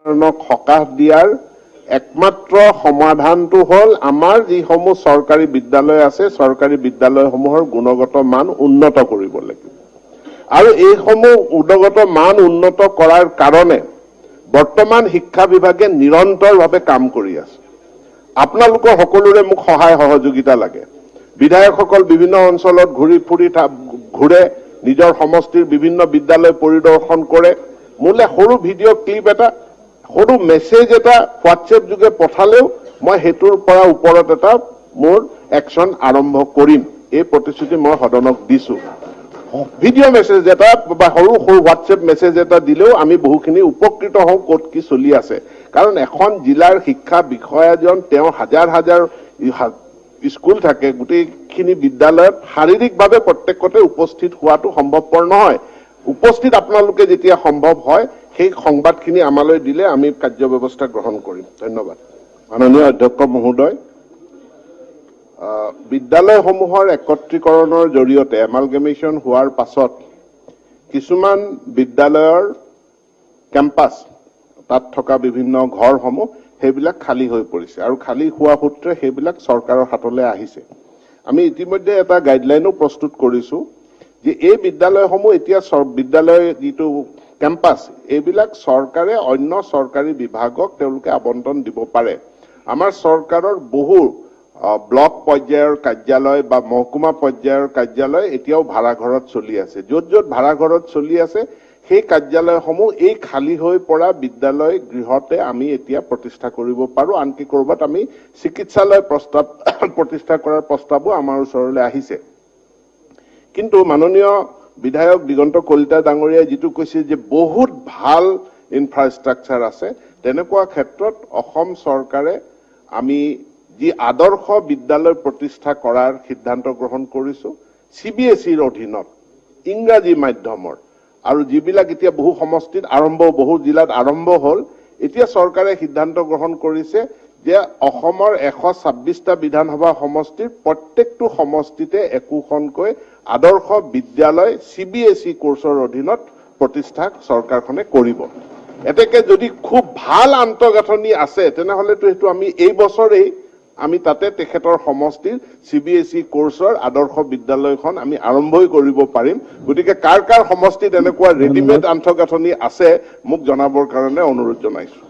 সকাহ দিয়াৰ একমাত্ৰ সমাধানটো হল আমাৰ যিসমূহ চৰকাৰী বিদ্যালয় আছে চৰকাৰী বিদ্যালয়সমূহৰ গুণগত মান উন্নত কৰিব লাগিব আৰু এইসমূহ গুণগত মান উন্নত কৰাৰ কাৰণে বৰ্তমান শিক্ষা বিভাগে নিৰন্তৰভাৱে কাম কৰি আছে আপোনালোকৰ সকলোৰে মোক সহায় সহযোগিতা লাগে বিধায়কসকল বিভিন্ন অঞ্চলত ঘূৰে নিজৰ সমষ্টিৰ বিভিন্ন বিদ্যালয় পৰিদৰ্শন কৰে মোলে সৰু ভিডিঅ' ক্লিপ এটা সৰু মেছেজ এটা হোৱাটছএপ যোগে পঠালেও মই হেতুৰ পৰা ওপৰত এটা মোৰ একশন আৰম্ভ কৰিম এই প্ৰতিশ্ৰুতি মই সদনক দিছো ভিডিঅ' মেছেজ এটা বা সৰু হোৱাটছএপ মেছেজ এটা দিলেও আমি বহুখিনি উপকৃত হওঁ ক'ত কি চলি আছে কাৰণ এখন জিলাৰ শিক্ষা বিষয়াজন তেওঁ হাজাৰ হাজাৰ স্কুল থাকে গোটেইখিনি বিদ্যালয়ত শাৰীৰিকভাৱে প্ৰত্যেকতে উপস্থিত হোৱাটো সম্ভৱপৰ নহয় উপস্থিত আপোনালোকে যেতিয়া সম্ভৱ হয় সেই সংবাদখিনি আমালৈ দিলে আমি কাৰ্য ব্যৱস্থা গ্ৰহণ কৰিম ধন্যবাদ মাননীয় অধ্যক্ষ মহোদয় বিদ্যালয়সমূহৰ একত্ৰীকৰণৰ জৰিয়তে এমালগেমেশন হোৱাৰ পাছত কিছুমান বিদ্যালয়ৰ কেম্পাছ তাত থকা বিভিন্ন ঘৰসমূহ সেইবিলাক খালী হৈ পৰিছে আৰু খালী হোৱা সূত্ৰে সেইবিলাক চৰকাৰৰ হাতলৈ আহিছে আমি ইতিমধ্যে এটা গাইডলাইনো প্ৰস্তুত কৰিছো যে এই বিদ্যালয়সমূহ এতিয়া বিদ্যালয় যিটো কেম্পাছ এইবিলাক চৰকাৰে অন্য চৰকাৰী বিভাগক তেওঁলোকে আবণ্টন দিব পাৰে আমাৰ চৰকাৰৰ বহু ব্লক পৰ্যায়ৰ কাৰ্যালয় বা মহকুমা পৰ্যায়ৰ কাৰ্যালয় এতিয়াও ভাড়াঘৰত চলি আছে য'ত য'ত ভাড়াঘৰত চলি আছে সেই কাৰ্যালয়সমূহ এই খালী হৈ পৰা বিদ্যালয় গৃহতে আমি এতিয়া প্ৰতিষ্ঠা কৰিব পাৰো আনকি কৰবাত আমি চিকিৎসালয় প্ৰতিষ্ঠা কৰাৰ প্ৰস্তাৱো আমাৰ ওচৰলৈ আহিছে কিন্তু মাননীয় বিধায়ক দিগন্ত কলিতা ডাঙৰীয়াই যেটো কৈছে যে বহুত ভাল ইনফ্ৰাষ্ট্ৰাকচাৰ আছে তেনেকুৱা ক্ষেত্ৰত অসম চৰকাৰে আমি যি আদৰ্শ বিদ্যালয় প্ৰতিষ্ঠা কৰাৰ সিদ্ধান্ত গ্ৰহণ কৰিছো সিবিএসইৰ অধীনত ইংৰাজী মাধ্যমৰ আৰু যিবিলাক এতিয়া বহু সমষ্টিত বহু জিলাত আৰম্ভ হল এতিয়া চৰকাৰে সিদ্ধান্ত গ্ৰহণ কৰিছে যে অসমৰ 126টা বিধানসভা সমষ্টিৰ প্ৰত্যেকটো সমষ্টিতে একোখনকৈ আদৰ্শ বিদ্যালয় সিবিএসই কোৰ্সৰ অধীনত প্ৰতিষ্ঠা চৰকাৰখনে কৰিব এতেকে যদি খুব ভাল আন্তঃগাঁথনি আছে তেনেহলেতো হেতু আমি এই বছৰেই আমি তাতে তেখেতৰ সমষ্টিৰ সিবিএসই কোৰ্সৰ আদৰ্শ বিদ্যালয়খন আমি আৰম্ভই কৰিব পাৰিম গতিকে কাৰ সমষ্টিত এনেকুৱা ৰেডিমেড আন্তঃগাঁথনি আছে মোক জনাবৰ কাৰণে অনুৰোধ জনাইছো